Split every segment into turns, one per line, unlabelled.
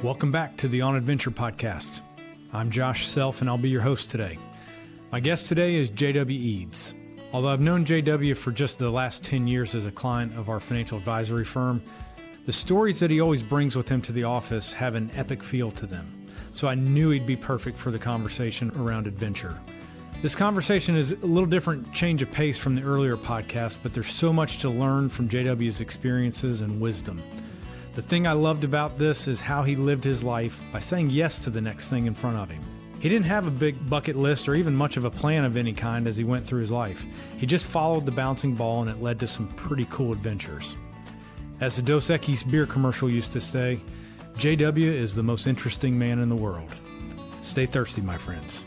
Welcome back to the On Adventure podcast. I'm Josh Self, and I'll be your host today. My guest today is J.W. Eades. Although I've known J.W. for just the last 10 years as a client of our financial advisory firm, the stories that he always brings with him to the office have an epic feel to them. So I knew he'd be perfect for the conversation around adventure. This conversation is a little different change of pace from the earlier podcast, but there's so much to learn from J.W.'s experiences and wisdom. The thing I loved about this is how he lived his life by saying yes to the next thing in front of him. He didn't have a big bucket list or even much of a plan of any kind as he went through his life. He just followed the bouncing ball, and it led to some pretty cool adventures. As the Dos Equis beer commercial used to say, JW is the most interesting man in the world. Stay thirsty, my friends.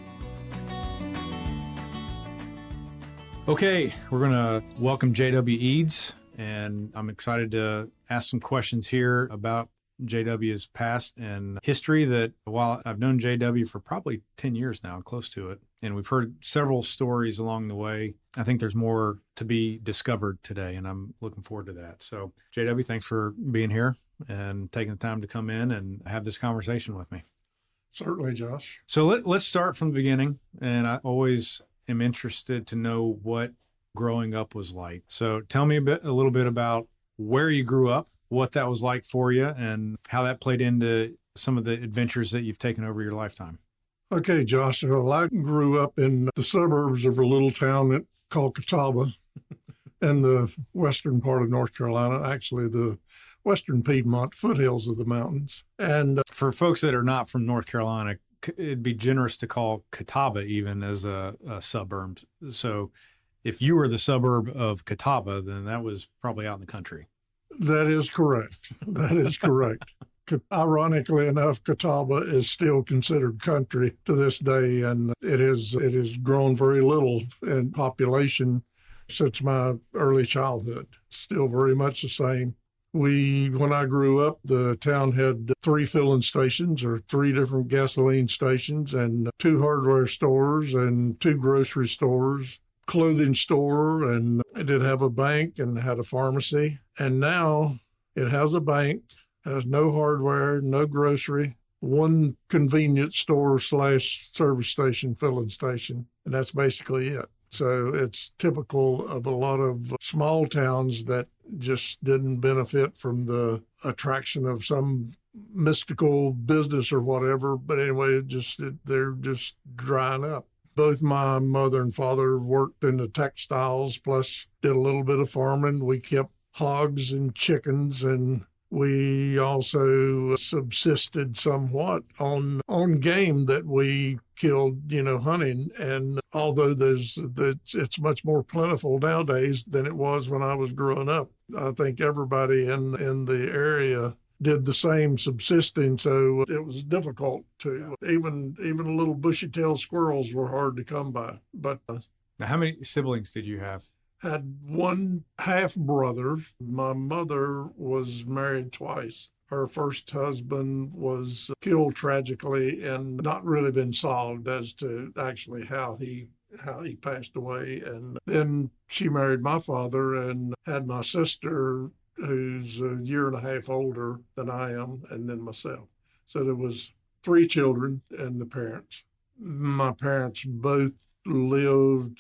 Okay, we're going to welcome J.W. Eades, and I'm excited to ask some questions here about JW's past and history that, while I've known JW for probably 10 years now, close to it, and we've heard several stories along the way, I think there's more to be discovered today, and I'm looking forward to that. So, JW, thanks for being here and taking the time to come in and have this conversation with me.
Certainly, Josh.
So let's start from the beginning, and I always am interested to know what growing up was like. So tell me a little bit about where you grew up, what that was like for you, and how that played into some of the adventures that you've taken over your lifetime.
Okay, Josh. Well, I grew up in the suburbs of a little town called Catawba in the western part of North Carolina, actually the western Piedmont foothills of the mountains. And
for folks that are not from North Carolina, it'd be generous to call Catawba even as a suburb. So if you were the suburb of Catawba, then that was probably out in the country.
That is correct. That is correct. Ironically enough, Catawba is still considered country to this day, and it has grown very little in population since my early childhood. Still very much the same. When I grew up, the town had 3 filling stations, or 3 different gasoline stations, and 2 hardware stores and 2 grocery stores, clothing store, and it did have a bank and had a pharmacy. And now it has a bank, has no hardware, no grocery, 1 convenience store / service station, filling station, and that's basically it. So it's typical of a lot of small towns that just didn't benefit from the attraction of some mystical business or whatever. But anyway, they're just drying up. Both my mother and father worked in the textiles, plus did a little bit of farming. We kept hogs and chickens, and we also subsisted somewhat on game that we killed, hunting. And although it's much more plentiful nowadays than it was when I was growing up, I think everybody in the area did the same subsisting, so it was difficult to even little bushy-tailed squirrels were hard to come by. But
now, how many siblings did you have?
Had 1 half brother. My mother was married twice. Her first husband was killed tragically and not really been solved as to actually how he passed away. And then she married my father and had my sister, who's a year and a half older than I am, and then myself. So there was 3 children and the parents. My parents both lived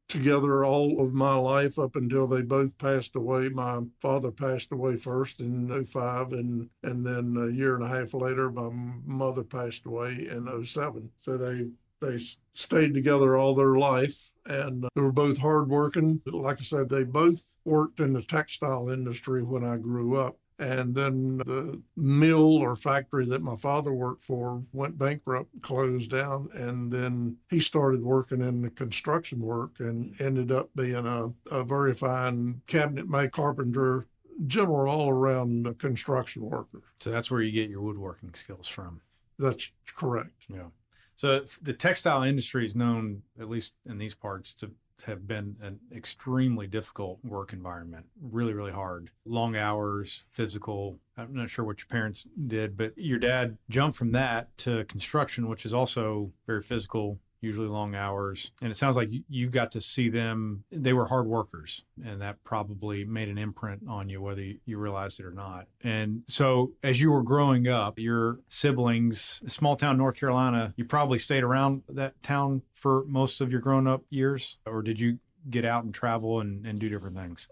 together all of my life up until they both passed away. My father passed away first in 2005, and then a year and a half later, my mother passed away in 2007. So they stayed together all their life, and they were both hardworking. Like I said, they both worked in the textile industry when I grew up. And then the mill or factory that my father worked for went bankrupt, closed down, and then he started working in the construction work and ended up being a very fine cabinet maker, carpenter, general all-around construction worker.
So that's where you get your woodworking skills from.
That's correct.
Yeah. So the textile industry is known, at least in these parts, to have been an extremely difficult work environment. Really, really hard. Long hours, physical. I'm not sure what your parents did, but your dad jumped from that to construction, which is also very physical usually long hours. And it sounds like you got to see them. They were hard workers, and that probably made an imprint on you, whether you realized it or not. And so as you were growing up, your siblings, small town North Carolina, you probably stayed around that town for most of your grown up years, or did you get out and travel and do different things?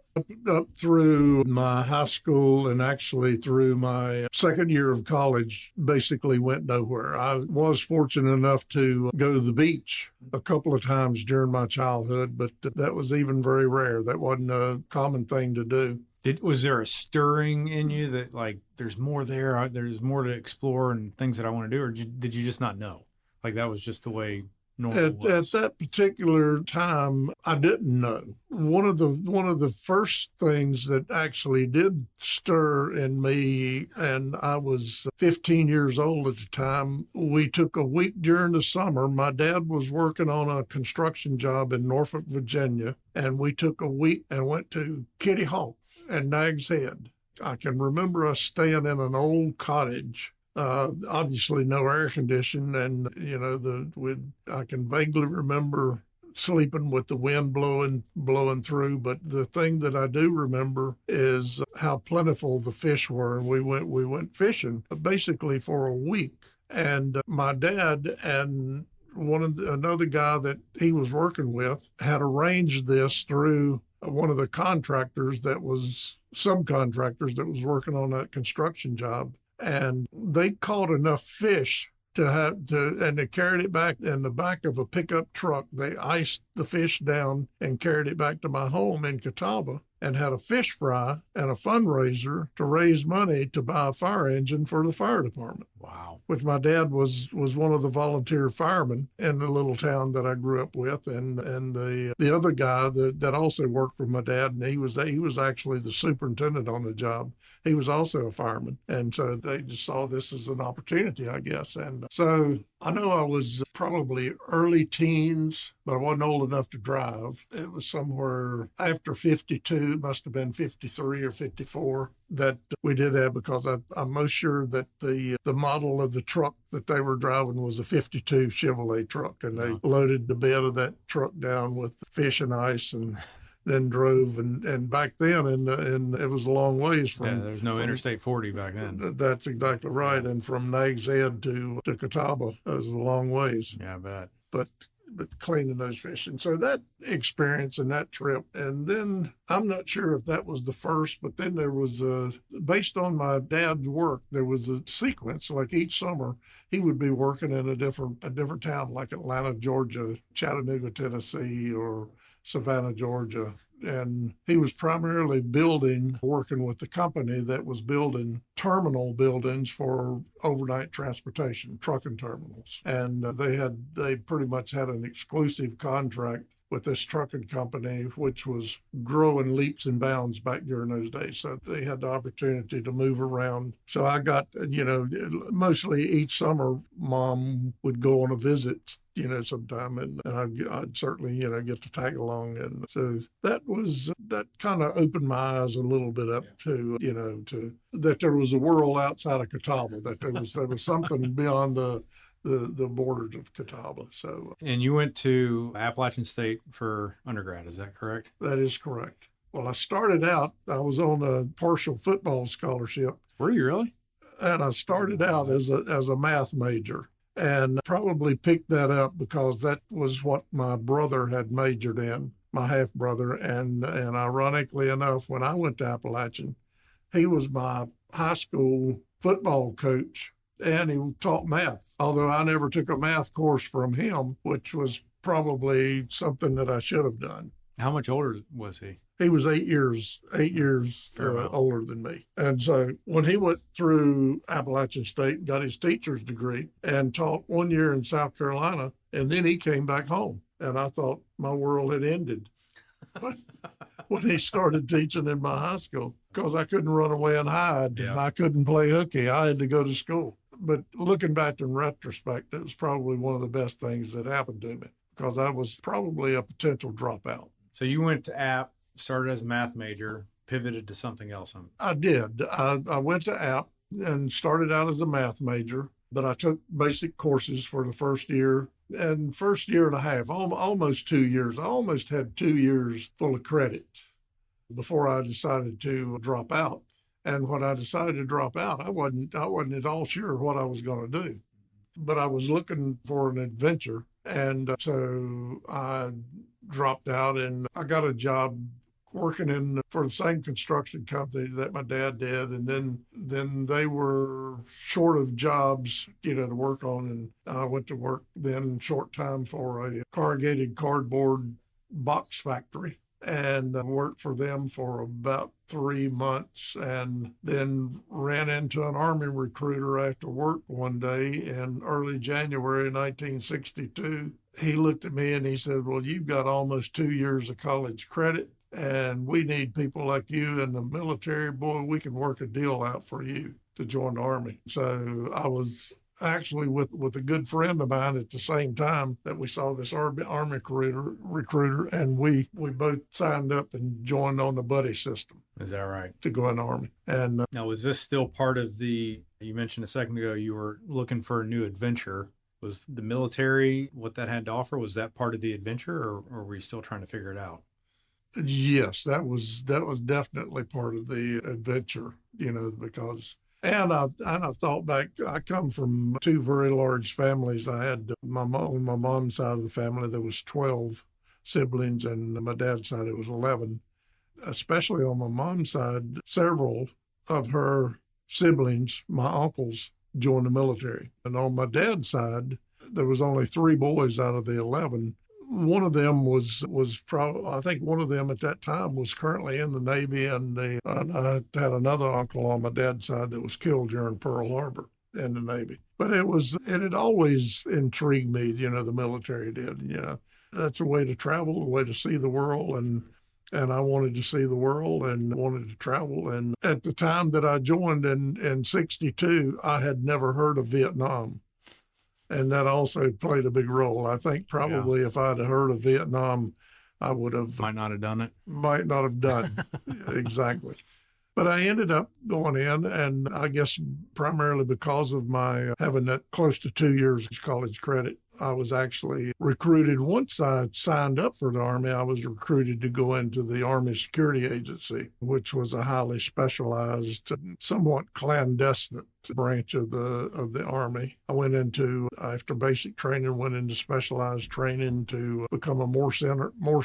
Up through my high school and actually through my second year of college, basically went nowhere. I was fortunate enough to go to the beach a couple of times during my childhood, but that was even very rare. That wasn't a common thing to do.
Was there a stirring in you that like, there's more there, there's more to explore and things that I want to do, or did you just not know? Like that was just the way
At that particular time, I didn't know. One of the first things that actually did stir in me, and I was 15 years old at the time, we took a week during the summer. My dad was working on a construction job in Norfolk, Virginia, and we took a week and went to Kitty Hawk and Nag's Head. I can remember us staying in an old cottage. Obviously no air conditioning, and I can vaguely remember sleeping with the wind blowing through. But the thing that I do remember is how plentiful the fish were. And we went fishing basically for a week, and my dad and another guy that he was working with had arranged this through one of the subcontractors that was working on that construction job. And they caught enough fish and they carried it back in the back of a pickup truck. They iced the fish down and carried it back to my home in Catawba and had a fish fry and a fundraiser to raise money to buy a fire engine for the fire department.
Wow.
Which my dad was one of the volunteer firemen in the little town that I grew up with. And the other guy that also worked for my dad, and he was actually the superintendent on the job. He was also a fireman. And so they just saw this as an opportunity, I guess. And so I know I was probably early teens, but I wasn't old enough to drive. It was somewhere after 52, must have been 53 or 54, that we did that, because I'm most sure that the model of the truck that they were driving was a 52 Chevrolet truck, and they loaded the bed of that truck down with fish and ice and then drove. And back then, and it was a long ways from...
there's no Interstate 40 back then.
That's exactly right. And from Nag's Head to Catawba, it was a long ways.
Yeah, I bet.
But cleaning those fish. And so that experience and that trip. And then I'm not sure if that was the first, but then there was based on my dad's work, there was a sequence. Like each summer, he would be working in a different town, like Atlanta, Georgia, Chattanooga, Tennessee, or Savannah, Georgia. And he was primarily working with the company that was building terminal buildings for overnight transportation, trucking terminals. And they pretty much had an exclusive contract with this trucking company, which was growing leaps and bounds back during those days. So they had the opportunity to move around. So I got, mostly each summer, Mom would go on a visit, sometime, and I'd certainly, get to tag along. And so that kind of opened my eyes a little bit up to that there was a world outside of Catawba, that there was something beyond the borders of Catawba. So,
and you went to Appalachian State for undergrad, is that correct?
That is correct. Well, I started out, I was on a partial football scholarship.
Were you really?
And I started out as a math major, and probably picked that up because that was what my brother had majored in, my half brother. And ironically enough, when I went to Appalachian, he was my high school football coach, and he taught math, although I never took a math course from him, which was probably something that I should have done.
How much older was he?
He was 8 years older than me. And so when he went through Appalachian State and got his teacher's degree and taught 1 year in South Carolina, and then he came back home, and I thought my world had ended when he started teaching in my high school, because I couldn't run away and hide, and I couldn't play hooky. I had to go to school. But looking back in retrospect, it was probably one of the best things that happened to me, because I was probably a potential dropout.
So you went to App, started as a math major, pivoted to something else.
I did. I went to App and started out as a math major, but I took basic courses for the first year And first year and a half, almost 2 years, I almost had 2 years full of credit before I decided to drop out. And when I decided to drop out, I wasn't at all sure what I was going to do, but I was looking for an adventure. And so I dropped out and I got a job working for the same construction company that my dad did. And then they were short of jobs, to work on. And I went to work then short time for a corrugated cardboard box factory and worked for them for about 3 months, and then ran into an Army recruiter after work one day in early January 1962. He looked at me and he said, "Well, you've got almost 2 years of college credit, and we need people like you in the military. Boy, we can work a deal out for you to join the Army." So I was actually with a good friend of mine at the same time that we saw this Army recruiter, and we both signed up and joined on the buddy system.
Is that right?
To go in the Army. And
now, was this still part of you mentioned a second ago, you were looking for a new adventure. Was the military, what that had to offer, was that part of the adventure, or were you still trying to figure it out?
Yes, that was definitely part of the adventure, because and I thought back, I come from two very large families. I had my mom's side of the family, there was 12 siblings, and my dad's side, it was 11. Especially on my mom's side, several of her siblings, my uncles, joined the military. And on my dad's side, there was only 3 boys out of the 11. One of them was probably, I think one of them at that time was currently in the Navy, and I had another uncle on my dad's side that was killed during Pearl Harbor in the Navy. But it had always intrigued me, the military did. That's a way to travel, a way to see the world, and I wanted to see the world and wanted to travel. And at the time that I joined in 62, I had never heard of Vietnam. And that also played a big role. I think probably if I'd heard of Vietnam, I would have...
Might not have done it.
Might not have done. Exactly. But I ended up going in, and I guess primarily because of my having that close to 2 years college credit, I was actually recruited. Once I signed up for the Army, I was recruited to go into the Army Security Agency, which was a highly specialized, somewhat clandestine branch of the Army. I went into, after basic training, went into specialized training to become a Morse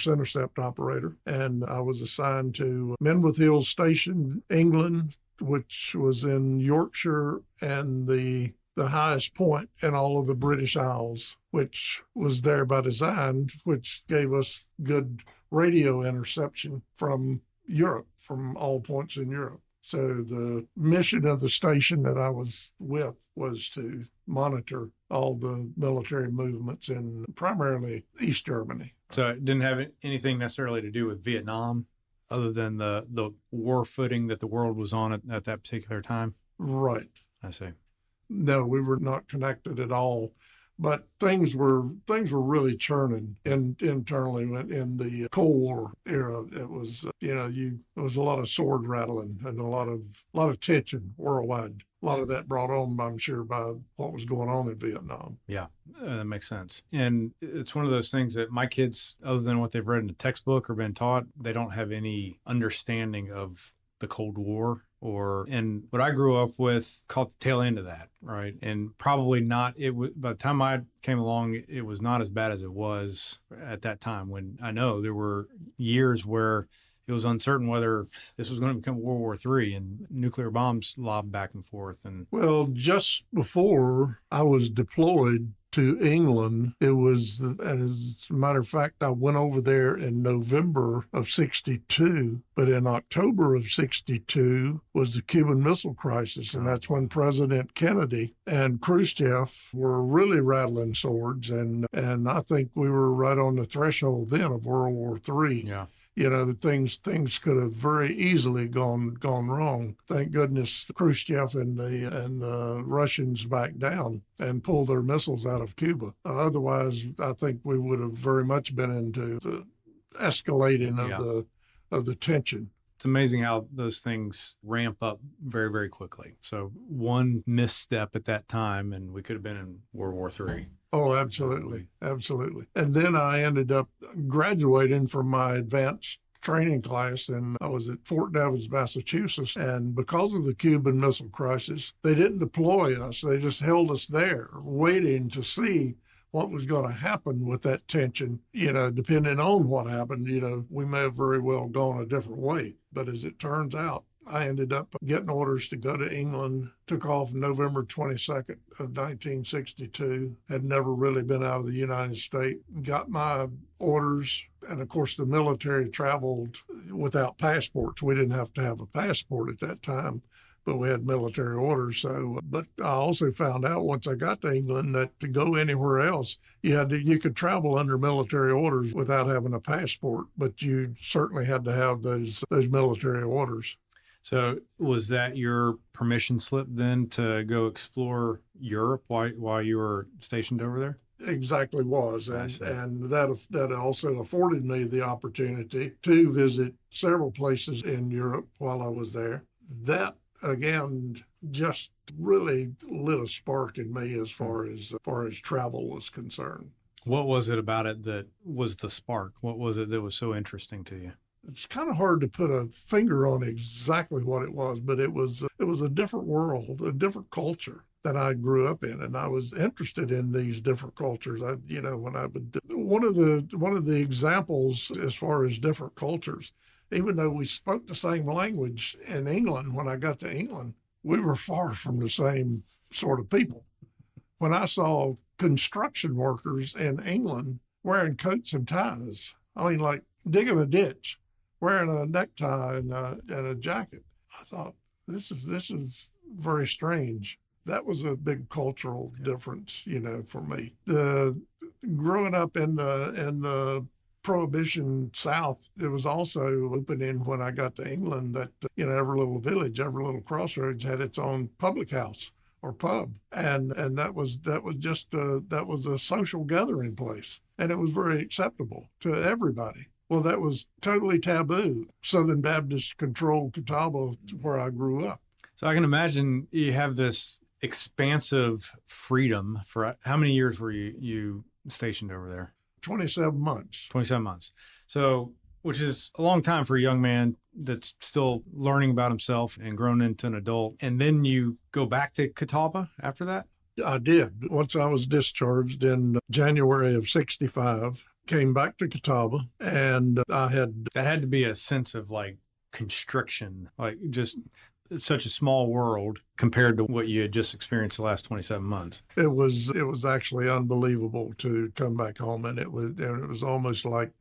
intercept operator. And I was assigned to Menwith Hills Station, England, which was in Yorkshire, and the highest point in all of the British Isles, which was there by design, which gave us good radio interception from Europe, from all points in Europe. So the mission of the station that I was with was to monitor all the military movements in primarily East Germany.
So it didn't have anything necessarily to do with Vietnam, other than the war footing that the world was on at that particular time?
Right.
I see.
No, we were not connected at all. But things were really churning internally in the Cold War era. It was there was a lot of sword rattling and a lot of tension worldwide. A lot of that brought on, I'm sure, by what was going on in Vietnam.
Yeah, that makes sense. And it's one of those things that my kids, other than what they've read in a textbook or been taught, they don't have any understanding of the Cold War. And what I grew up with caught the tail end of that, right? And probably not, by the time I came along, it was not as bad as it was at that time, when I know there were years where it was uncertain whether this was going to become World War III, and nuclear bombs lobbed back and forth. And
well, just before I was deployed to England, it was, and as a matter of fact, I went over there in November of 62, but in October of 62 was the Cuban Missile Crisis, and that's when President Kennedy and Khrushchev were really rattling swords, and I think we were right on the threshold then of World War III.
yeah.
The things could have very easily gone wrong. Thank goodness Khrushchev and the Russians backed down and pulled their missiles out of Cuba. Otherwise, I think we would have very much been into the escalating of the tension.
It's amazing how those things ramp up very, very quickly. So one misstep at that time, and we could have been in World War III.
Oh, absolutely. Absolutely. And then I ended up graduating from my advanced training class, and I was at Fort Devens, Massachusetts. And because of the Cuban Missile Crisis, they didn't deploy us. They just held us there waiting to see what was going to happen with that tension. Depending on what happened, we may have very well gone a different way. But as it turns out, I ended up getting orders to go to England, took off November 22nd of 1962, had never really been out of the United States, got my orders. And of course, the military traveled without passports. We didn't have to have a passport at that time, but we had military orders. So, but I also found out once I got to England that to go anywhere else, you could travel under military orders without having a passport, but you certainly had to have those military orders.
So was that your permission slip then to go explore Europe while you were stationed over there?
Exactly was. And that also afforded me the opportunity to visit several places in Europe while I was there. That, again, just really lit a spark in me as far as travel was concerned.
What was it about it that was the spark? What was it that was so interesting to you?
It's kind of hard to put a finger on exactly what it was, but it was a different world, a different culture that I grew up in, and I was interested in these different cultures. One of the examples as far as different cultures, even though we spoke the same language in England, when I got to England, we were far from the same sort of people. When I saw construction workers in England wearing coats and ties, I mean, like digging a ditch, wearing a necktie and a jacket, I thought, this is very strange. That was a big cultural difference, for me. Growing up in the Prohibition South, it was also opening when I got to England that, every little village, every little crossroads had its own public house or pub. And that was a social gathering place. And it was very acceptable to everybody. Well, that was totally taboo. Southern Baptist controlled Catawba, where I grew up.
So I can imagine you have this expansive freedom. For how many years were you stationed over there?
27 months.
27 months. So, which is a long time for a young man that's still learning about himself and grown into an adult. And then you go back to Catawba after that?
I did. Once I was discharged in January of 65, came back to Catawba, and that
had to be a sense of like constriction, like just such a small world compared to what you had just experienced the last 27 months.
It was actually unbelievable to come back home, and it was almost like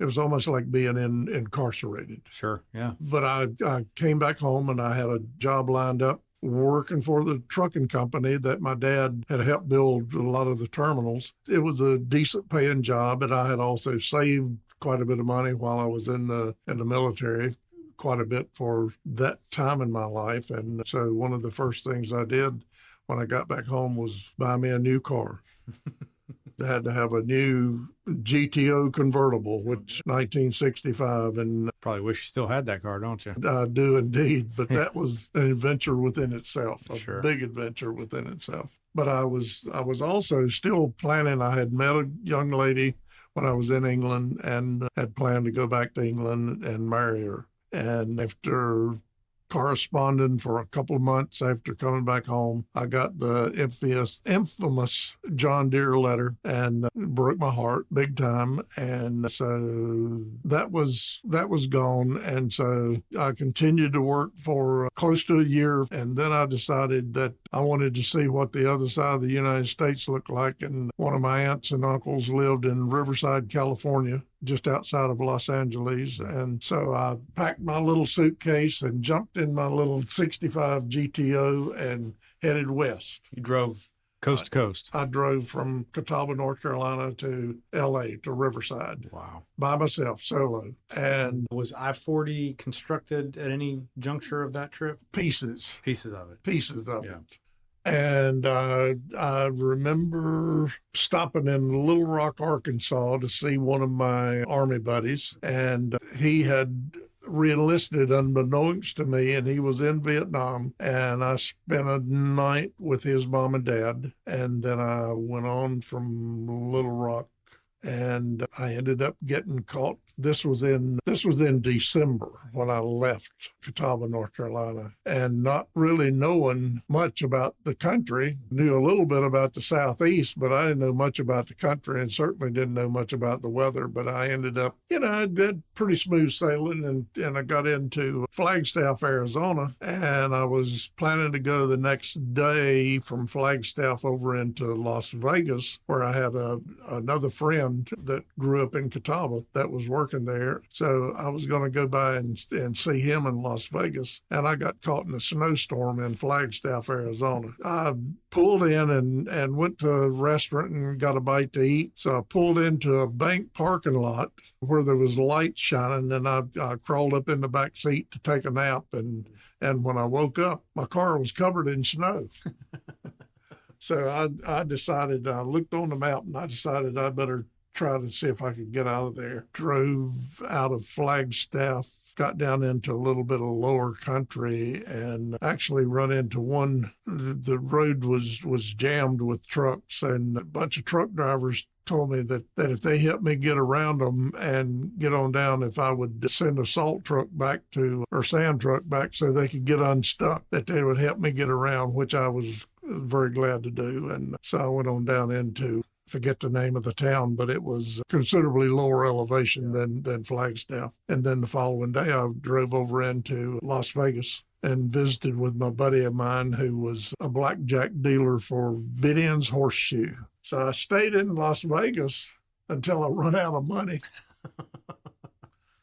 being incarcerated.
Sure, yeah.
But I came back home, and I had a job lined up working for the trucking company that my dad had helped build a lot of the terminals. It was a decent paying job, and I had also saved quite a bit of money while I was in the military, quite a bit for that time in my life. And so one of the first things I did when I got back home was buy me a new car. I had to have a new GTO convertible, which 1965, and
probably wish you still had that car, don't you?
I do indeed, but that was an adventure within itself,
Sure.
Big adventure within itself. But I was also still planning. I had met a young lady when I was in England and had planned to go back to England and marry her. And after corresponding for a couple of months after coming back home, I got the infamous John Deere letter, and it broke my heart big time. And so that was gone. And so I continued to work for close to a year. And then I decided that I wanted to see what the other side of the United States looked like. And one of my aunts and uncles lived in Riverside, California, just outside of Los Angeles. And so I packed my little suitcase and jumped in my little 65 GTO and headed west.
You drove coast to coast?
I drove from Catawba, North Carolina to LA, to Riverside.
Wow.
By myself, solo. And
was I-40 constructed at any juncture of that trip?
Pieces of
Yeah.
it. And I remember stopping in Little Rock, Arkansas to see one of my Army buddies, and he had re-enlisted unbeknownst to me, and he was in Vietnam, and I spent a night with his mom and dad, and then I went on from Little Rock, and I ended up getting caught. This was in December when I left Catawba, North Carolina, and not really knowing much about the country. Knew a little bit about the Southeast, but I didn't know much about the country, and certainly didn't know much about the weather. But I ended up, I did pretty smooth sailing, and I got into Flagstaff, Arizona, and I was planning to go the next day from Flagstaff over into Las Vegas, where I had another friend that grew up in Catawba that was working there. So I was going to go by and see him in Las Vegas. And I got caught in a snowstorm in Flagstaff, Arizona. I pulled in and went to a restaurant and got a bite to eat. So I pulled into a bank parking lot where there was lights shining, and I crawled up in the back seat to take a nap. And when I woke up, my car was covered in snow. So I decided, I looked on the map, and I decided I better try to see if I could get out of there. Drove out of Flagstaff, got down into a little bit of lower country, and actually run into one. The road was jammed with trucks, and a bunch of truck drivers told me that if they helped me get around them and get on down, if I would send a salt truck back or sand truck back so they could get unstuck, that they would help me get around, which I was very glad to do. And so I went on down into, forget the name of the town, but it was considerably lower elevation than Flagstaff. And then the following day, I drove over into Las Vegas and visited with my buddy of mine who was a blackjack dealer for Bidin's Horseshoe. So I stayed in Las Vegas until I run out of money.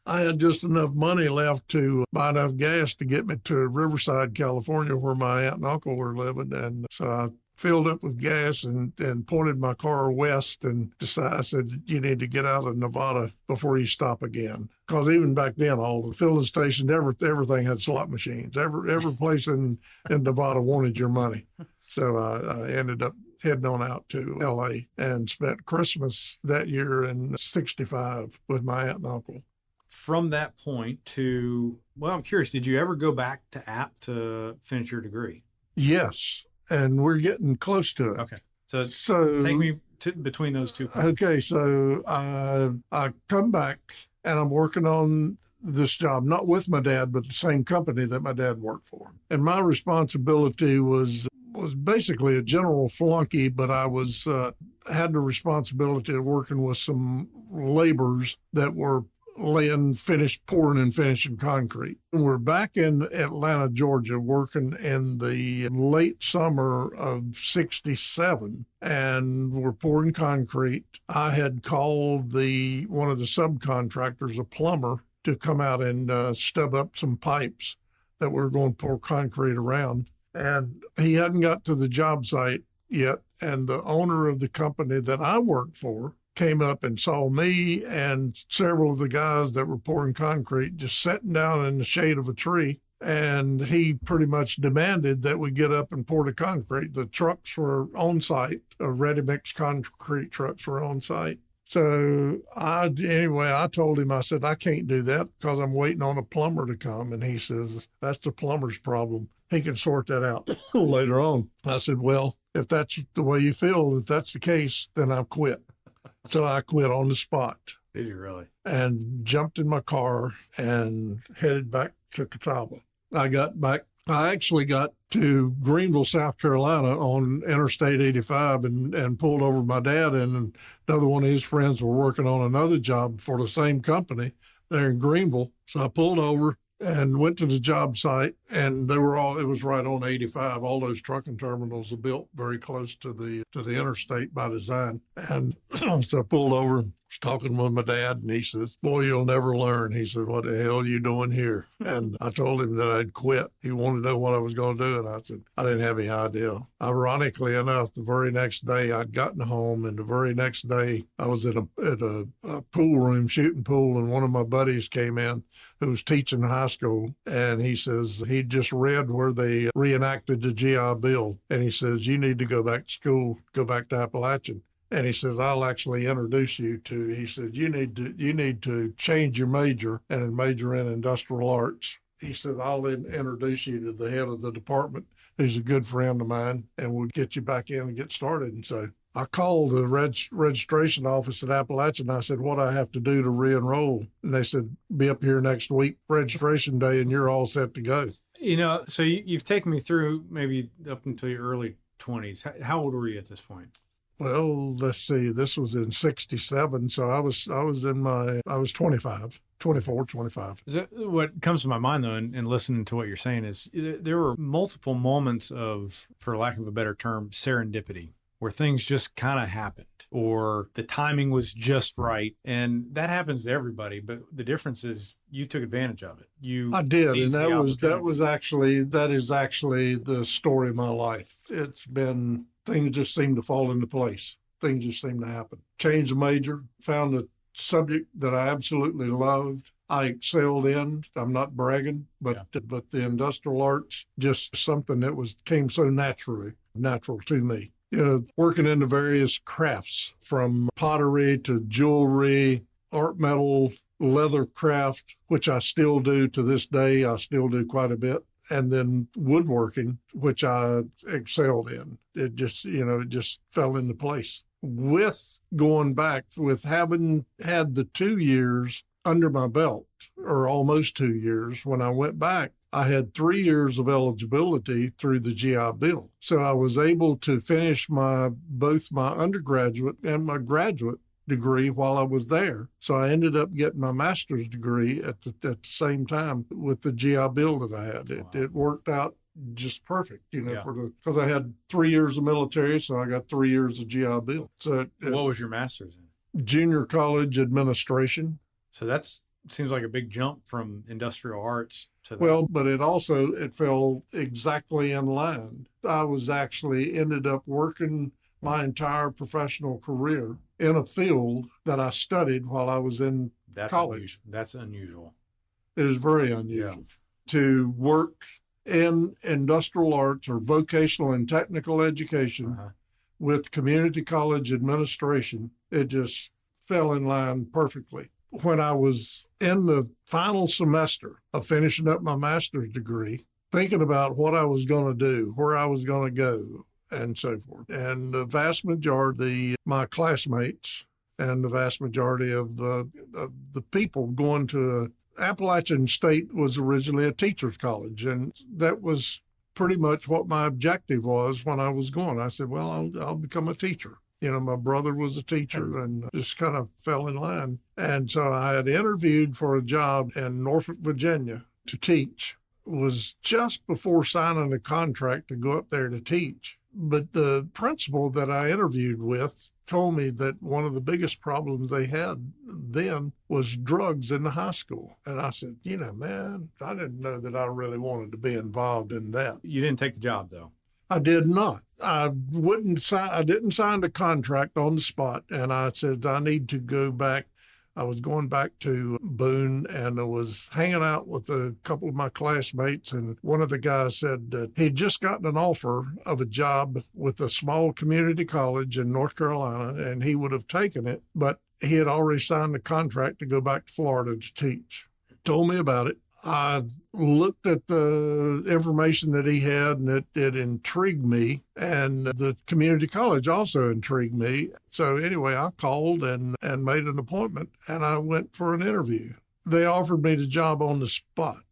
I had just enough money left to buy enough gas to get me to Riverside, California, where my aunt and uncle were living. And so I filled up with gas and pointed my car west and I said, you need to get out of Nevada before you stop again. Because even back then, all the filling stations, everything had slot machines. Every place in Nevada wanted your money. So I ended up heading on out to L.A. and spent Christmas that year in '65 with my aunt and uncle.
From that point I'm curious, did you ever go back to App to finish your degree?
Yes. And we're getting close to it.
Okay. So take me between those two points.
Okay. So I come back and I'm working on this job, not with my dad, but the same company that my dad worked for. And my responsibility was basically a general flunky, but I had the responsibility of working with some laborers that were pouring and finishing concrete. We're back in Atlanta, Georgia, working in the late summer of '67, and we're pouring concrete. I had called one of the subcontractors, a plumber, to come out and stub up some pipes that we were going to pour concrete around. And he hadn't got to the job site yet, and the owner of the company that I worked for came up and saw me and several of the guys that were pouring concrete just sitting down in the shade of a tree. And he pretty much demanded that we get up and pour the concrete. The trucks were on site, ready-mix concrete trucks were on site. So I told him, I said, I can't do that because I'm waiting on a plumber to come. And he says, that's the plumber's problem. He can sort that out later on. I said, well, if that's the way you feel, if that's the case, then I'll quit. So I quit on the spot.
Did you really? And
jumped in my car and headed back to Catawba. I actually got to Greenville, South Carolina on Interstate 85 and pulled over my dad, and another one of his friends were working on another job for the same company there in Greenville. So I pulled over and went to the job site, and it was right on 85. All those trucking terminals are built very close to the interstate by design. And so I pulled over, was talking with my dad, and he says, boy, you'll never learn. He said, what the hell are you doing here? And I told him that I'd quit. He wanted to know what I was going to do, and I said, I didn't have any idea. Ironically enough, the very next day I'd gotten home, and the very next day I was at a pool room shooting pool, and one of my buddies came in who was teaching high school, and he says he'd just read where they reenacted the GI Bill, and he says, you need to go back to school, go back to Appalachian. And he says, I'll actually introduce you to, he said, you need to change your major and major in industrial arts. He said, I'll introduce you to the head of the department, who's a good friend of mine, and we'll get you back in and get started. And so I called the registration office at Appalachian. I said, what do I have to do to re-enroll? And they said, be up here next week, registration day, and you're all set to go.
So you've taken me through maybe up until your early 20s. How old were you at this point?
Well, let's see. This was in 67. So I was 25, 24, 25.
So what comes to my mind, though, and listening to what you're saying is there were multiple moments of, for lack of a better term, serendipity, where things just kind of happened or the timing was just right. And that happens to everybody. But the difference is you took advantage of it.
I did. And that is actually the story of my life. It's been, things just seem to fall into place. Things just seem to happen. Changed the major, found a subject that I absolutely loved. I excelled in. I'm not bragging, but the industrial arts, just something that came so natural to me. Working in the various crafts, from pottery to jewelry, art metal, leather craft, which I still do to this day. I still do quite a bit. And then woodworking, which I excelled in. It just fell into place. With going back, with having had the 2 years under my belt, or almost 2 years, when I went back, I had 3 years of eligibility through the GI Bill. So I was able to finish both my undergraduate and my graduate degree while I was there. So I ended up getting my master's degree at the same time with the GI Bill that I had. Wow. It worked out just perfect, because I had 3 years of military, so I got 3 years of GI Bill. So
what was your master's in?
Junior college administration.
So that's seems like a big jump from industrial arts to that.
Well, but it fell exactly in line. I was actually ended up working my entire professional career in a field that I studied while I was in college.
That's unusual.
It is very unusual to work in industrial arts or vocational and technical education with community college administration. It just fell in line perfectly. When I was in the final semester of finishing up my master's degree, thinking about what I was going to do, where I was going to go, and so forth. And the vast majority of my classmates and the vast majority of the people going to Appalachian State was originally a teacher's college. And that was pretty much what my objective was when I was going. I said, well, I'll become a teacher. My brother was a teacher and just kind of fell in line. And so I had interviewed for a job in Norfolk, Virginia to teach. It was just before signing a contract to go up there to teach. But the principal that I interviewed with told me that one of the biggest problems they had then was drugs in the high school. And I said, man, I didn't know that I really wanted to be involved in that.
You didn't take the job, though.
I did not. I didn't sign the contract on the spot. And I said, I need to go back. I was going back to Boone and I was hanging out with a couple of my classmates. And one of the guys said that he'd just gotten an offer of a job with a small community college in North Carolina, and he would have taken it, but he had already signed the contract to go back to Florida to teach. Told me about it. I looked at the information that he had, and it intrigued me. And the community college also intrigued me. So anyway, I called and made an appointment, and I went for an interview. They offered me the job on the spot.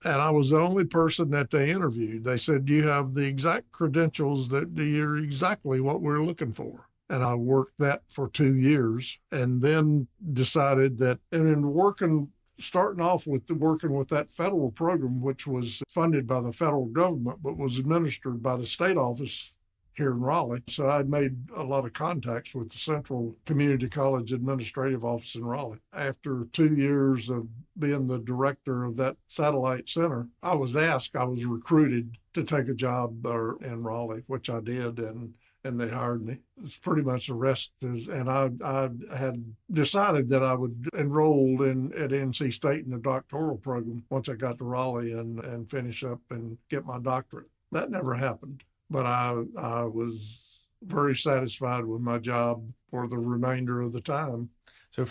And I was the only person that they interviewed. They said, you have the exact credentials that you're exactly what we're looking for. And I worked that for 2 years and then decided that, and in starting off with working with that federal program, which was funded by the federal government, but was administered by the state office here in Raleigh. So I'd made a lot of contacts with the Central Community College Administrative Office in Raleigh. After 2 years of being the director of that satellite center, I was recruited to take a job in Raleigh, which I did, and they hired me. It's pretty much the rest and I had decided that I would enroll at NC State in the doctoral program once I got to Raleigh and finish up and get my doctorate. That never happened, but I was very satisfied with my job for the remainder of the time.
So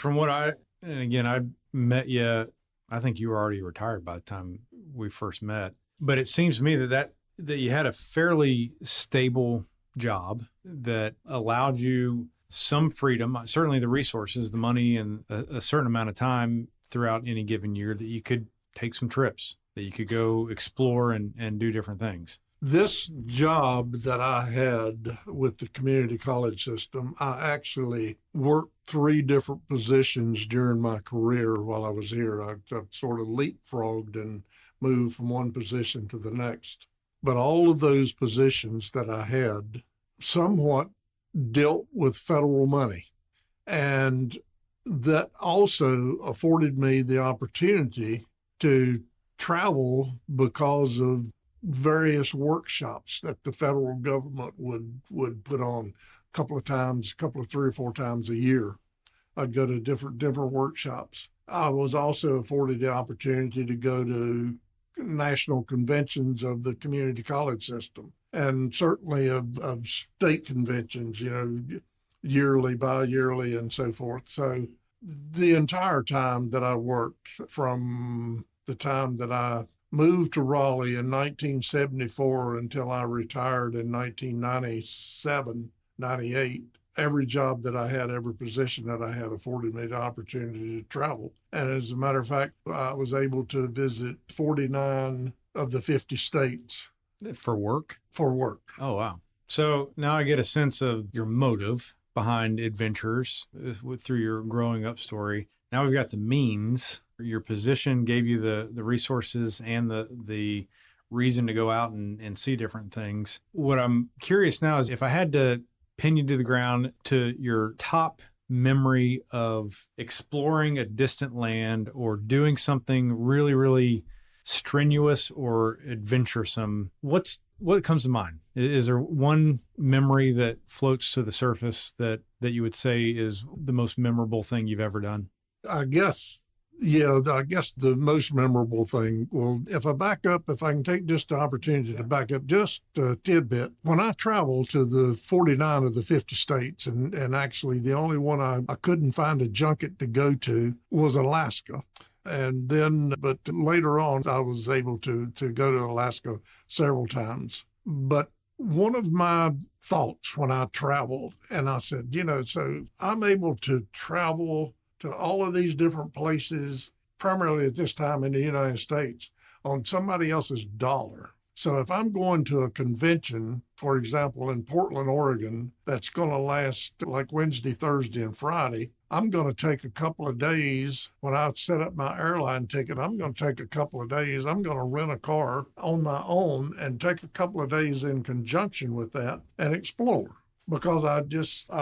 and again, I met you, I think you were already retired by the time we first met, but it seems to me that you had a fairly stable job that allowed you some freedom, certainly the resources, the money, and a certain amount of time throughout any given year that you could take some trips, that you could go explore and do different things.
This job that I had with the community college system, I actually worked 3 different positions during my career while I was here. I sort of leapfrogged and moved from one position to the next. But all of those positions that I had somewhat dealt with federal money. And that also afforded me the opportunity to travel because of various workshops that the federal government would put on a couple of 3 or 4 times a year. I'd go to different workshops. I was also afforded the opportunity to go to national conventions of the community college system, and certainly of state conventions, yearly, bi-yearly, and so forth. So the entire time that I worked, from the time that I moved to Raleigh in 1974 until I retired in 1997, 98, every job that I had, every position that I had afforded me the opportunity to travel. And as a matter of fact, I was able to visit 49 of the 50 states.
For work?
For work.
Oh, wow. So now I get a sense of your motive behind adventures through your growing up story. Now we've got the means. Your position gave you the resources and the reason to go out and see different things. What I'm curious now is, if I had to pin you to the ground to your top memory of exploring a distant land or doing something really, really strenuous or adventuresome, what comes to mind? Is there one memory that floats to the surface that you would say is the most memorable thing you've ever done?
I guess the most memorable thing, well, if I can take just the opportunity to back up just a tidbit, when I traveled to the 49 of the 50 states, and actually the only one I couldn't find a junket to go to was Alaska. And then, but later on, I was able to go to Alaska several times. But one of my thoughts when I traveled, and I said, so I'm able to travel to all of these different places, primarily at this time in the United States, on somebody else's dollar. So if I'm going to a convention, for example, in Portland, Oregon, that's going to last like Wednesday, Thursday, and Friday, I'm going to take a couple of days. When I set up my airline ticket, I'm going to take a couple of days. I'm going to rent a car on my own and take a couple of days in conjunction with that and explore, because I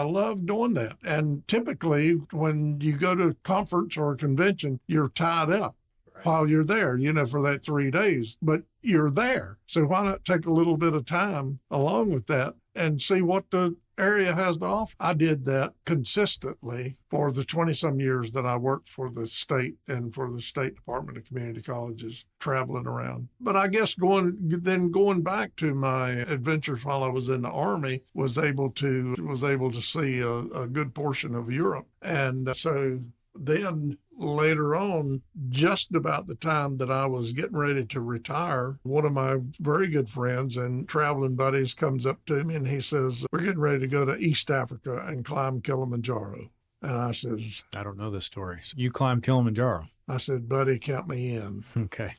love doing that. And typically when you go to a conference or a convention, you're tied up while you're there, for that 3 days, but you're there. So why not take a little bit of time along with that and see what the area has to offer? I did that consistently for the 20-some years that I worked for the state and for the State Department of Community Colleges, traveling around. But I guess going back to my adventures while I was in the Army, was able to see a good portion of Europe. And so then later on, just about the time that I was getting ready to retire, one of my very good friends and traveling buddies comes up to me and he says, "We're getting ready to go to East Africa and climb Kilimanjaro." And I says,
I don't know this story. So you climbed Kilimanjaro?
I said, "Buddy, count me in."
Okay.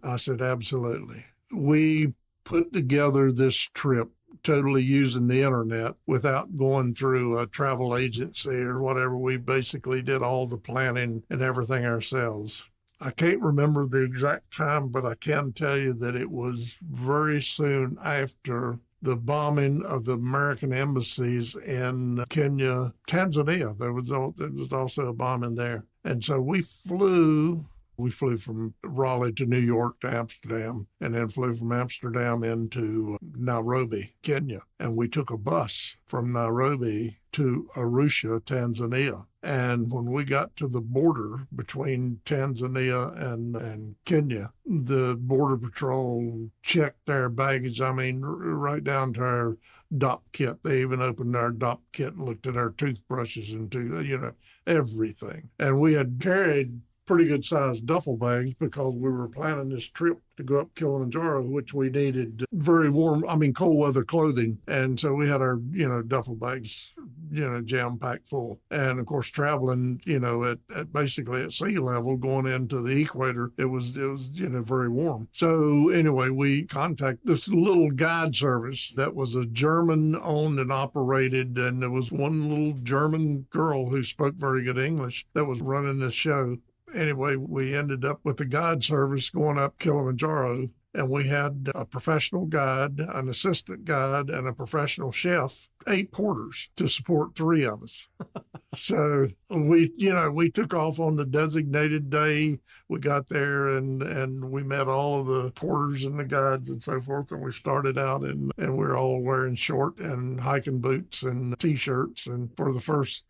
I said, "Absolutely." We put together this trip totally using the internet without going through a travel agency or whatever. We basically did all the planning and everything ourselves. I can't remember the exact time, but I can tell you that it was very soon after the bombing of the American embassies in Kenya, Tanzania. There was also a bombing there. And so we flew We flew from Raleigh to New York to Amsterdam, and then flew from Amsterdam into Nairobi, Kenya. And we took a bus from Nairobi to Arusha, Tanzania. And when we got to the border between Tanzania and Kenya, the Border Patrol checked our baggage. I mean, right down to our DOP kit. They even opened our DOP kit and looked at our toothbrushes and, everything. And we had carried pretty good sized duffel bags because we were planning this trip to go up Kilimanjaro, which we needed very warm, cold weather clothing. And so we had our, duffel bags, jam packed full. And of course, traveling, at basically at sea level going into the equator, it was, very warm. So anyway, we contacted this little guide service that was a German owned and operated. And there was one little German girl who spoke very good English that was running this show. Anyway, we ended up with the guide service going up Kilimanjaro, and we had a professional guide, an assistant guide, and a professional chef, 8 porters to support 3 of us. So we took off on the designated day. We got there and we met all of the porters and the guides and so forth. And we started out and we were all wearing short and hiking boots and T-shirts. And for the first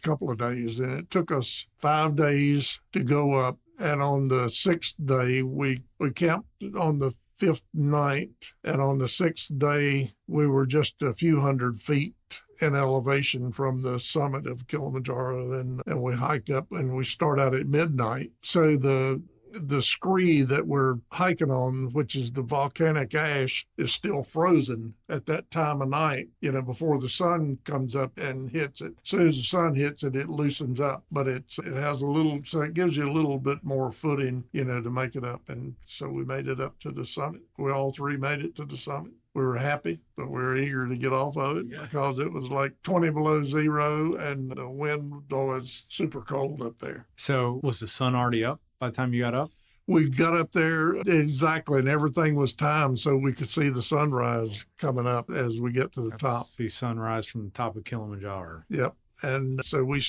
couple of days, and it took us 5 days to go up. And on the 6th day, we camped on the 5th night. And on the 6th day, we were just a few hundred feet in elevation from the summit of Kilimanjaro. And we hike up and we start out at midnight. So the scree that we're hiking on, which is the volcanic ash, is still frozen at that time of night, before the sun comes up and hits it. As soon as the sun hits it, it loosens up, but it has so it gives you a little bit more footing, to make it up. And so we made it up to the summit. We all 3 made it to the summit. We were happy, but we were eager to get off of it because it was like 20 below zero and the wind was super cold up there.
So was the sun already up by the time you got up?
We got up there exactly, and everything was timed so we could see the sunrise coming up as we get to the top.
See sunrise from the top of Kilimanjaro.
Yep. And so we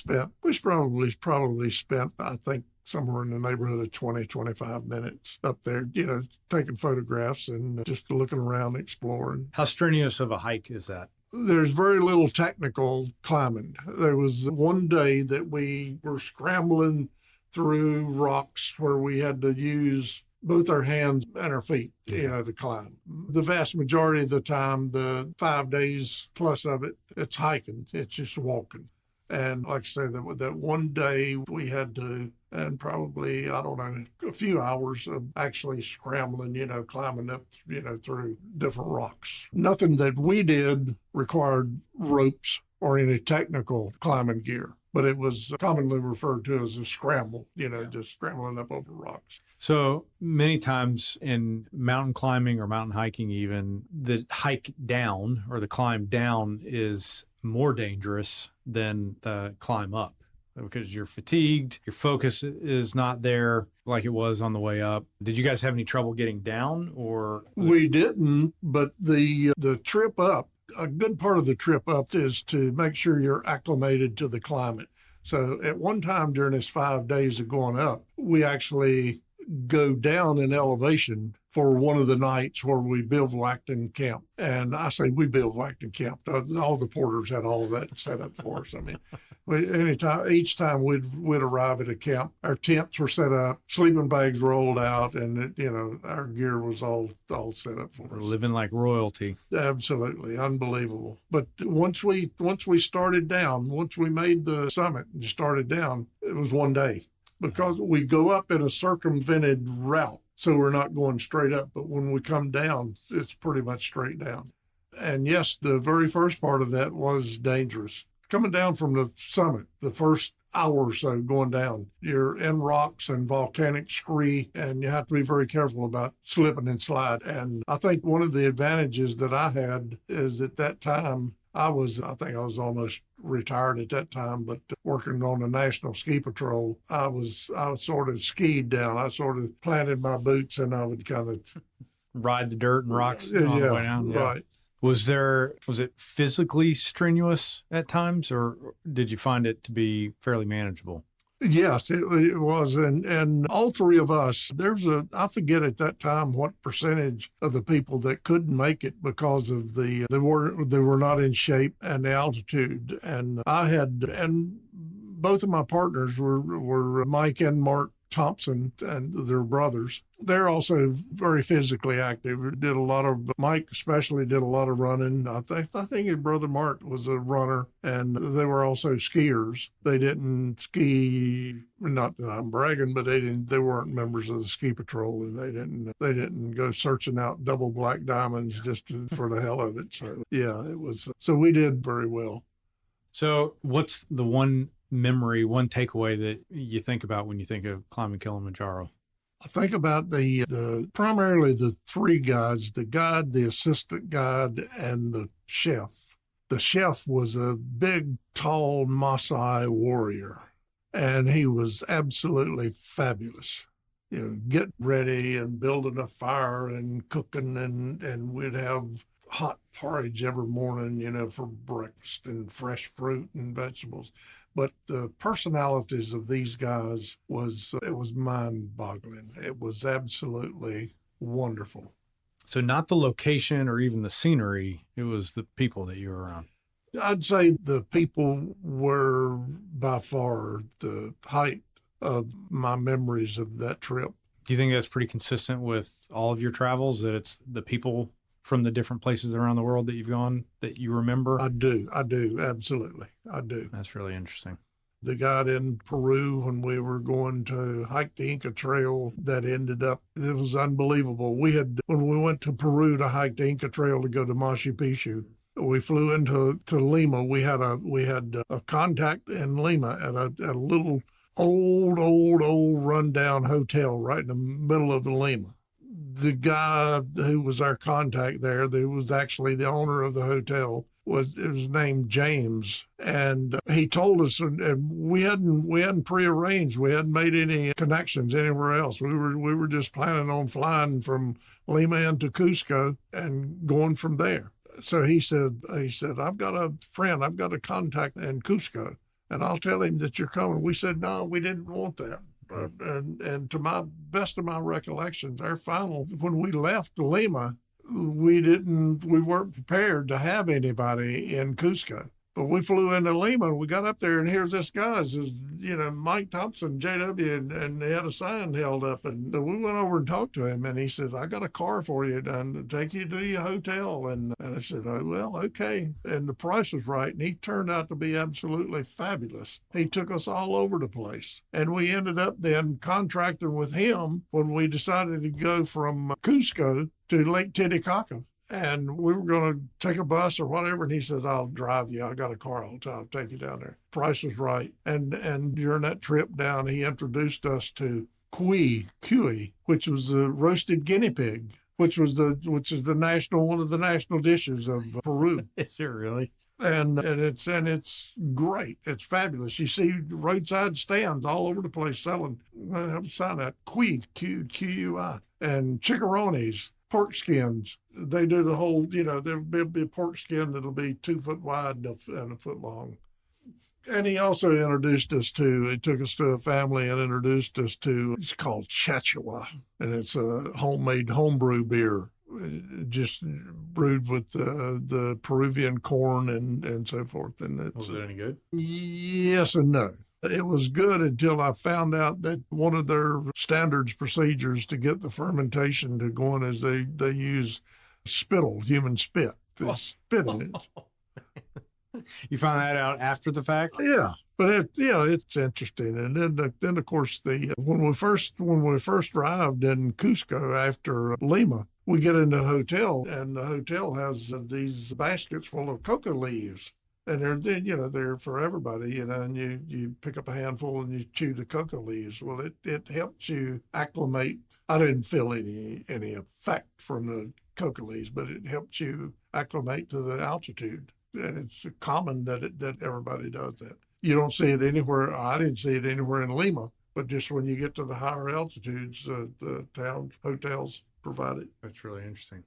probably spent, I think, somewhere in the neighborhood of 20, 25 minutes up there, taking photographs and just looking around, exploring.
How strenuous of a hike is that?
There's very little technical climbing. There was one day that we were scrambling through rocks where we had to use both our hands and our feet, to climb. The vast majority of the time, the 5 days plus of it, it's hiking. It's just walking. And like I say, that one day we had to, and probably, a few hours of actually scrambling, climbing up, through different rocks. Nothing that we did required ropes or any technical climbing gear, but it was commonly referred to as a scramble, just scrambling up over rocks.
So many times in mountain climbing or mountain hiking, even the hike down or the climb down is more dangerous than the climb up because you're fatigued, your focus is not there like it was on the way up. Did you guys have any trouble getting down or?
We didn't, but the trip up, a good part of the trip up is to make sure you're acclimated to the climate. So at one time during this 5 days of going up, we actually go down in elevation for one of the nights where we bivouacked and camped. And I say we bivouacked and camped. All the porters had all of that set up for us. Each time we'd arrive at a camp, our tents were set up, sleeping bags rolled out, and our gear was all set up for us.
We're living like royalty.
Absolutely unbelievable. But once we started down, once we made the summit and started down, it was one day because we go up in a circumvented route. So we're not going straight up, but when we come down, it's pretty much straight down. And yes, the very first part of that was dangerous. Coming down from the summit, the first hour or so going down, you're in rocks and volcanic scree, and you have to be very careful about slipping and slide. And I think one of the advantages that I had is at that time, I think I was almost retired at that time, but working on the National Ski Patrol, I was sort of skied down. I sort of planted my boots and I would kind of
ride the dirt and rocks on the way down.
Yeah. Right.
Was it physically strenuous at times, or did you find it to be fairly manageable?
Yes, it was. And all three of us, I forget at that time what percentage of the people that couldn't make it because of they were not in shape and the altitude. And both of my partners were Mike and Mark Thompson, and their brothers. They're also very physically active. Mike especially did a lot of running. I think his brother Mark was a runner, and they were also skiers. They didn't ski, not that I'm bragging, but they weren't members of the ski patrol, and they didn't go searching out double black diamonds for the hell of it. So yeah, so we did very well.
So what's the one takeaway that you think about when you think of climbing Kilimanjaro?
I think about primarily the three guides, the guide, the assistant guide, and the chef. The chef was a big, tall Maasai warrior, and he was absolutely fabulous. Getting ready and building a fire and cooking, and we'd have hot porridge every morning, for breakfast, and fresh fruit and vegetables. But the personalities of these guys it was mind-boggling. It was absolutely wonderful.
So not the location or even the scenery, it was the people that you were around.
I'd say the people were by far the height of my memories of that trip.
Do you think that's pretty consistent with all of your travels, that it's the people from the different places around the world that you've gone that you remember?
I do. Absolutely. I do.
That's really interesting.
The guide in Peru, when we were going to hike the Inca Trail, it was unbelievable. When we went to Peru to hike the Inca Trail to go to Machu Picchu, we flew into Lima. We had a contact in Lima at a little old rundown hotel right in the middle of Lima. The guy who was our contact there, that was actually the owner of the hotel, was named James, and he told us, and we hadn't prearranged, we hadn't made any connections anywhere else. We were just planning on flying from Lima into Cusco and going from there. So he said, I've got a friend, I've got a contact in Cusco, and I'll tell him that you're coming. We said, no, we didn't want that. And to my best of my recollections, when we left Lima, we weren't prepared to have anybody in Cusco. But we flew into Lima, and we got up there, and here's this guy, Mike Thompson, JW, and they had a sign held up. And we went over and talked to him, and he says, I got a car for you to take you to your hotel. And I said, oh, well, okay. And the price was right, and he turned out to be absolutely fabulous. He took us all over the place. And we ended up then contracting with him when we decided to go from Cusco to Lake Titicaca. And we were going to take a bus or whatever. And he says, I'll drive you. I got a car. I'll take you down there. Price was right. And during that trip down, he introduced us to cuy, which was a roasted guinea pig, which is one of the national dishes of Peru.
Is it really?
And it's great. It's fabulous. You see roadside stands all over the place selling. I have a sign out, cuy, Q-U-I, and chicharrones. Pork skins. They do the whole, there'll be a pork skin that'll be 2 foot wide and a foot long. And he also he took us to a family and introduced us to, it's called Chachua, and it's a homemade homebrew beer, just brewed with the Peruvian corn and so forth. And
was it any good?
Yes and no. It was good until I found out that one of their standards procedures to get the fermentation to go on is they use human spit. They spit in it.
You found that out after the fact?
Yeah. But it's interesting. And then of course when we first arrived in Cusco after Lima, we get into the hotel, and the hotel has these baskets full of coca leaves. And they're for everybody, and you pick up a handful and you chew the coca leaves. Well, it helps you acclimate. I didn't feel any effect from the coca leaves, but it helps you acclimate to the altitude. And it's common that everybody does that. You don't see it anywhere. I didn't see it anywhere in Lima, but just when you get to the higher altitudes, the hotels provide it.
That's really interesting.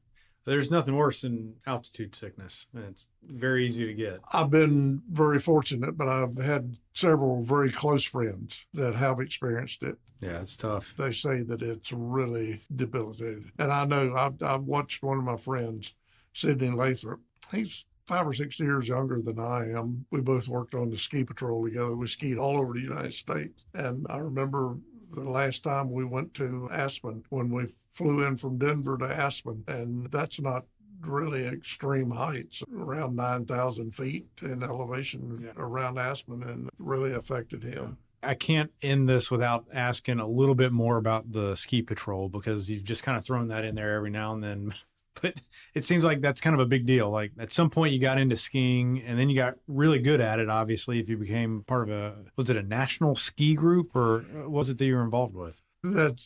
There's nothing worse than altitude sickness. It's very easy to get.
I've been very fortunate, but I've had several very close friends that have experienced it.
Yeah, it's tough.
They say that it's really debilitating. And I know I've watched one of my friends, Sidney Lathrop. He's 5 or 6 years younger than I am. We both worked on the ski patrol together. We skied all over the United States. And I remember the last time we went to Aspen, when we flew in from Denver to Aspen, and that's not really extreme heights, around 9,000 feet in elevation around Aspen, and it really affected him.
I can't end this without asking a little bit more about the ski patrol, because you've just kind of thrown that in there every now and then. But it seems like that's kind of a big deal. Like at some point you got into skiing and then you got really good at it, obviously, if you became part of was it a national ski group, or what was it that you were involved with?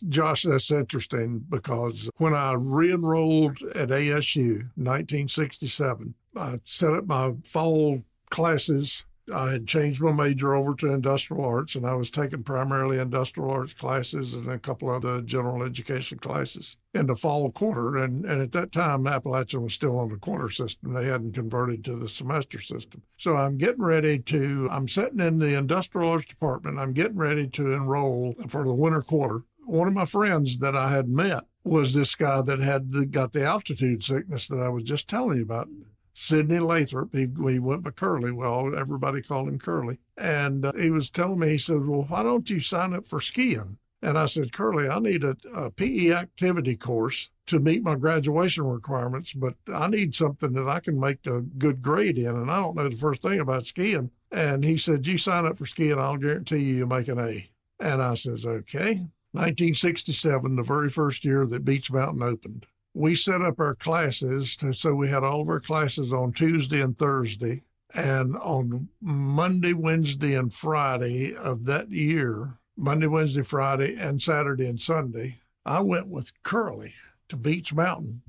Josh, that's interesting, because when I re-enrolled at ASU 1967, I set up my fall classes. I had changed my major over to industrial arts, and I was taking primarily industrial arts classes and a couple other general education classes in the fall quarter. And at that time, Appalachian was still on the quarter system. They hadn't converted to the semester system. So I'm sitting in the industrial arts department. I'm getting ready to enroll for the winter quarter. One of my friends that I had met was this guy that got the altitude sickness that I was just telling you about. Sidney Lathrop. He went by Curly. Well, everybody called him Curly. And he was telling me, he said, well, why don't you sign up for skiing? And I said, Curly, I need a PE activity course to meet my graduation requirements, but I need something that I can make a good grade in, and I don't know the first thing about skiing. And he said, you sign up for skiing, I'll guarantee you'll make an A. And I says, okay. 1967, the very first year that Beach Mountain opened. We set up our classes, so we had all of our classes on Tuesday and Thursday. And on Monday, Wednesday, and Friday of that year, Monday, Wednesday, Friday, and Saturday and Sunday, I went with Curly to Beach Mountain.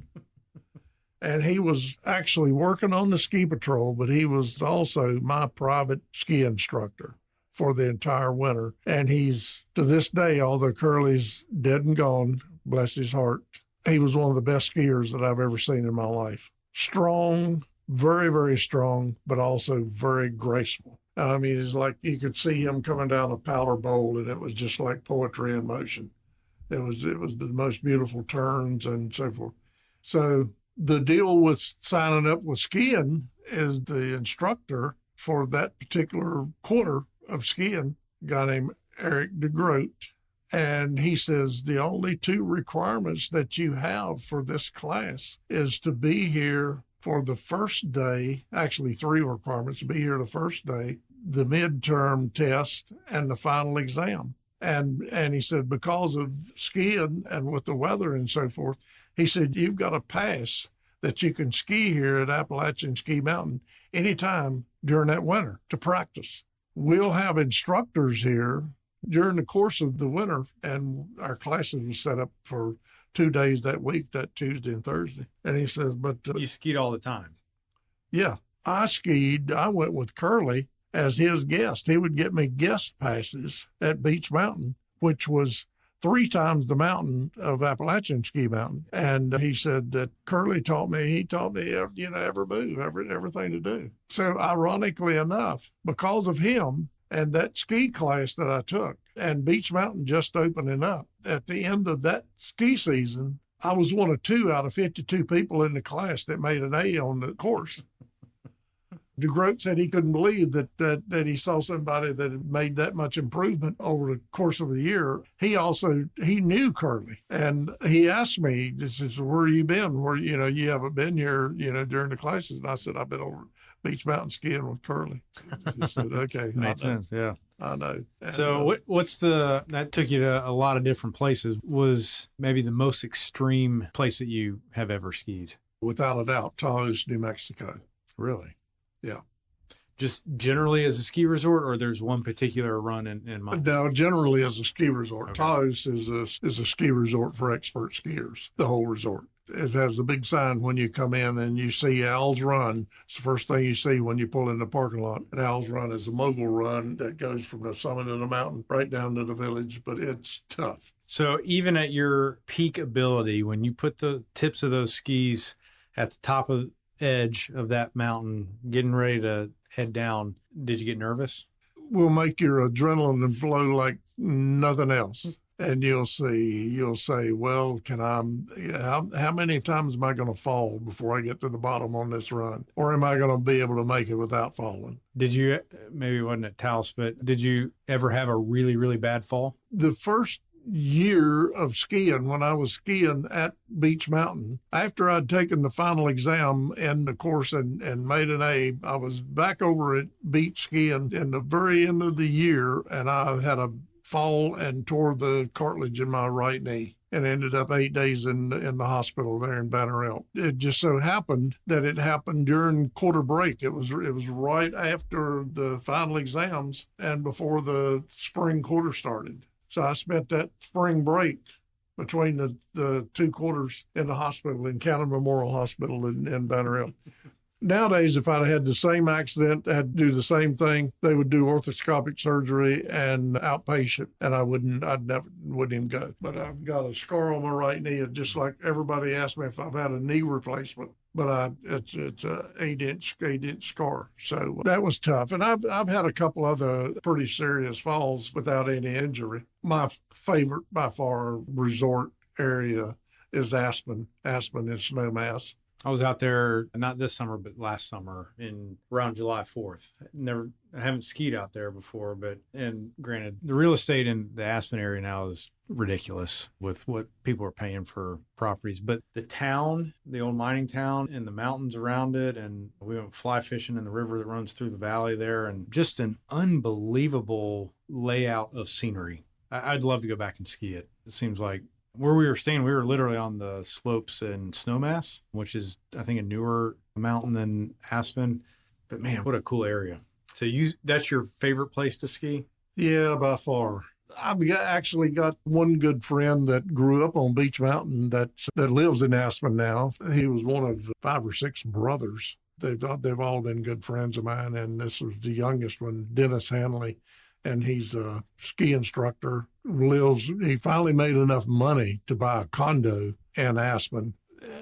And he was actually working on the ski patrol, but he was also my private ski instructor for the entire winter. And he's, to this day, although Curly's dead and gone, bless his heart, he was one of the best skiers that I've ever seen in my life. Strong, very, very strong, but also very graceful. I mean, it's like you could see him coming down a powder bowl, and it was just like poetry in motion. It was the most beautiful turns and so forth. So the deal with signing up with skiing is the instructor for that particular quarter of skiing, a guy named Eric DeGroat. And he says the only 2 requirements that you have for this class is to be here for the first day, actually 3 requirements, to be here the first day, the midterm test, and the final exam. And he said, because of skiing and with the weather and so forth, he said, you've got a pass that you can ski here at Appalachian Ski Mountain anytime during that winter to practice. We'll have instructors here during the course of the winter, and our classes were set up for 2 days that week, that Tuesday and Thursday. And he says, but...
you skied all the time.
Yeah. I went with Curly as his guest. He would get me guest passes at Beach Mountain, which was 3 times the mountain of Appalachian Ski Mountain. And he said that Curly taught me every move, everything to do. So ironically enough, because of him, and that ski class that I took, and Beach Mountain just opening up, at the end of that ski season, I was one of 2 out of 52 people in the class that made an A on the course. DeGroat said he couldn't believe that he saw somebody that had made that much improvement over the course of the year. He knew Curly, and he asked me, he says, where have you been? Where, you haven't been here, during the classes. And I said, I've been over Beach Mountain skiing with Curly. He said, okay.
Makes sense, yeah.
I know. And,
so that took you to a lot of different places. Was maybe the most extreme place that you have ever skied?
Without a doubt, Taos, New Mexico.
Really?
Yeah.
Just generally as a ski resort, or there's one particular run in mind?
No, generally as a ski resort.
Okay.
Taos is a ski resort for expert skiers, the whole resort. It has a big sign when you come in and you see Al's Run. It's the first thing you see when you pull in the parking lot. And Al's Run is a mogul run that goes from the summit of the mountain right down to the village, but it's tough.
So even at your peak ability, when you put the tips of those skis at the top of edge of that mountain, getting ready to head down. Did you get nervous?
Will make your adrenaline flow like nothing else. And you'll say, well, how many times am I going to fall before I get to the bottom on this run? Or am I going to be able to make it without falling?
Did you, maybe it wasn't at Taos, but did you ever have a really, really bad fall?
The first year of skiing, when I was skiing at Beech Mountain, after I'd taken the final exam in the course and made an A, I was back over at Beech skiing in the very end of the year, and I had a fall and tore the cartilage in my right knee and ended up 8 days in the hospital there in Banner Elk. It just so happened that it happened during quarter break. It was right after the final exams and before the spring quarter started. So I spent that spring break between the two quarters in the hospital, in Cannon Memorial Hospital in Banner Elk. Nowadays, if I'd had the same accident, had to do the same thing, they would do orthoscopic surgery and outpatient, and I wouldn't even go. But I've got a scar on my right knee, and just like everybody asked me if I've had a knee replacement, but it's an 8-inch scar. So that was tough. And I've had a couple other pretty serious falls without any injury. My favorite by far resort area is Aspen in Snowmass.
I was out there, not this summer, but last summer around July 4th. I haven't skied out there before, and granted, the real estate in the Aspen area now is ridiculous with what people are paying for properties. But the town, the old mining town, and the mountains around it, and we went fly fishing in the river that runs through the valley there, and just an unbelievable layout of scenery. I'd love to go back and ski it. It seems like where we were staying, we were literally on the slopes in Snowmass, which is, I think, a newer mountain than Aspen. But man, what a cool area. So that's your favorite place to ski?
Yeah, by far. I've actually got one good friend that grew up on Beech Mountain that lives in Aspen now. He was one of 5 or 6 brothers. They've all been good friends of mine, and this was the youngest one, Dennis Hanley. And he's a ski instructor, he finally made enough money to buy a condo in Aspen.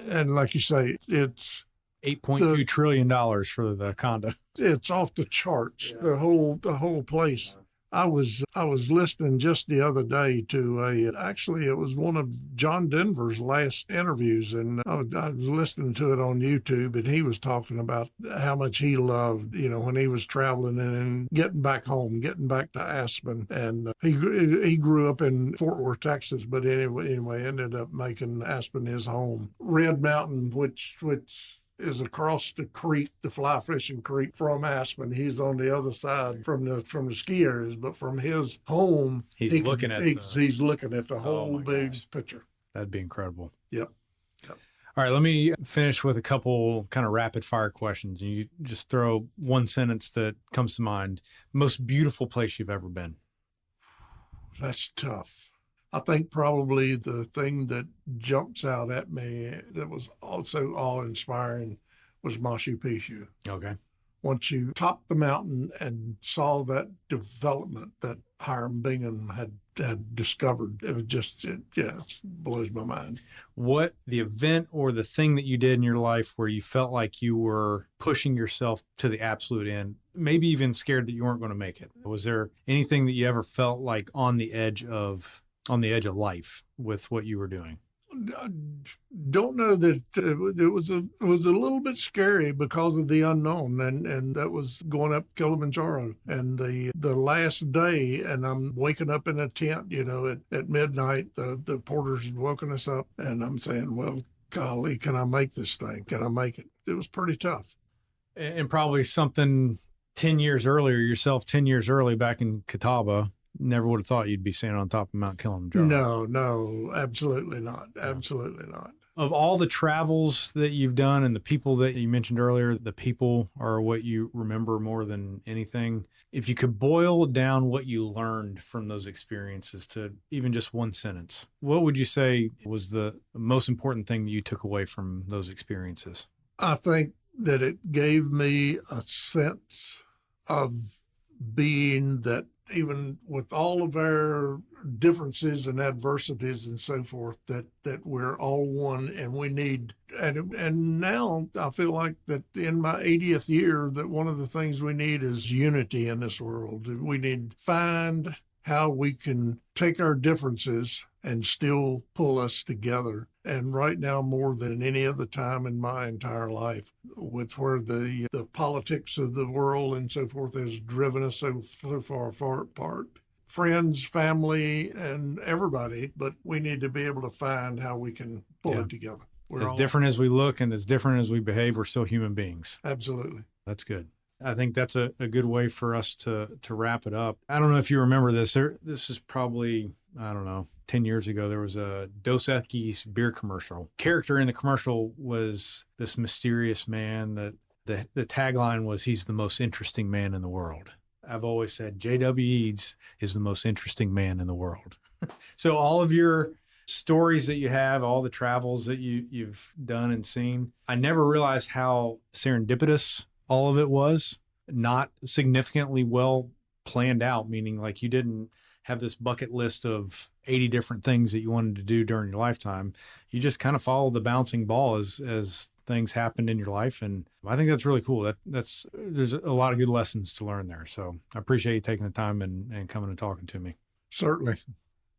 And like you say, it's
$8.2 trillion for the condo.
It's off the charts, yeah. The whole place. I was listening just the other day to actually it was one of John Denver's last interviews, and I was listening to it on YouTube, and he was talking about how much he loved, when he was traveling and getting back home, getting back to Aspen, and he grew up in Fort Worth, Texas, but anyway, ended up making Aspen his home. Red Mountain, which is across the creek, the fly fishing creek from Aspen. He's on the other side from the ski areas, but from his home, he's looking at the whole big picture.
That'd be incredible.
Yep.
All right, let me finish with a couple kind of rapid fire questions. And you just throw one sentence that comes to mind. Most beautiful place you've ever been?
That's tough. I think probably the thing that jumps out at me that was also awe-inspiring was Machu Picchu.
Okay.
Once you topped the mountain and saw that development that Hiram Bingham had discovered, it was just, it blows my mind.
What the event or the thing that you did in your life where you felt like you were pushing yourself to the absolute end, maybe even scared that you weren't going to make it? Was there anything that you ever felt like on the edge of life with what you were doing?
I don't know that it was a little bit scary because of the unknown, and that was going up Kilimanjaro, and the last day, and I'm waking up in a tent, at midnight. The porters had woken us up, and I'm saying, well, golly, can I make this thing? Can I make it? It was pretty tough.
And probably something 10 years early back in Catawba, never would have thought you'd be standing on top of Mount Kilimanjaro.
No, absolutely not. Absolutely not.
Of all the travels that you've done and the people that you mentioned earlier, the people are what you remember more than anything. If you could boil down what you learned from those experiences to even just one sentence, what would you say was the most important thing that you took away from those experiences?
I think that it gave me a sense of being that even with all of our differences and adversities and so forth, that we're all one, and we need, and now I feel like that in my 80th year, that one of the things we need is unity in this world. We need to find how we can take our differences and still pull us together. And right now, more than any other time in my entire life, with where the politics of the world and so forth has driven us so far apart, friends, family, and everybody, but we need to be able to find how we can pull it together.
We're as different as we look and as different as we behave, we're still human beings.
Absolutely.
That's good. I think that's a good way for us to wrap it up. I don't know if you remember this. This is probably, 10 years ago. There was a Dos Equis beer commercial. Character in the commercial was this mysterious man that the tagline was, he's the most interesting man in the world. I've always said J.W. Eades is the most interesting man in the world. So all of your stories that you have, all the travels that you've done and seen, I never realized how serendipitous all of it was. Not significantly well planned out, meaning like you didn't have this bucket list of 80 different things that you wanted to do during your lifetime. You just kind of followed the bouncing ball as things happened in your life. And I think that's really cool. There's a lot of good lessons to learn there. So I appreciate you taking the time and coming and talking to me.
Certainly.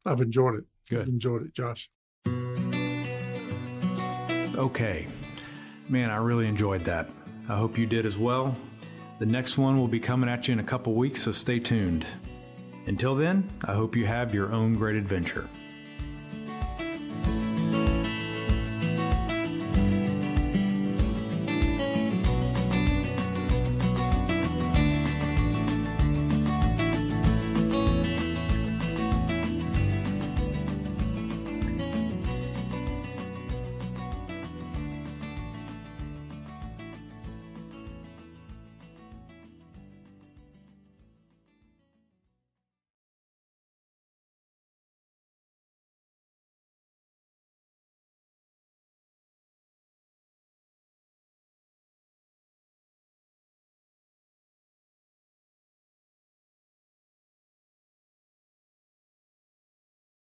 I've enjoyed it.
Good.
I've enjoyed it, Josh.
Okay. Man, I really enjoyed that. I hope you did as well. The next one will be coming at you in a couple weeks, so stay tuned. Until then, I hope you have your own great adventure.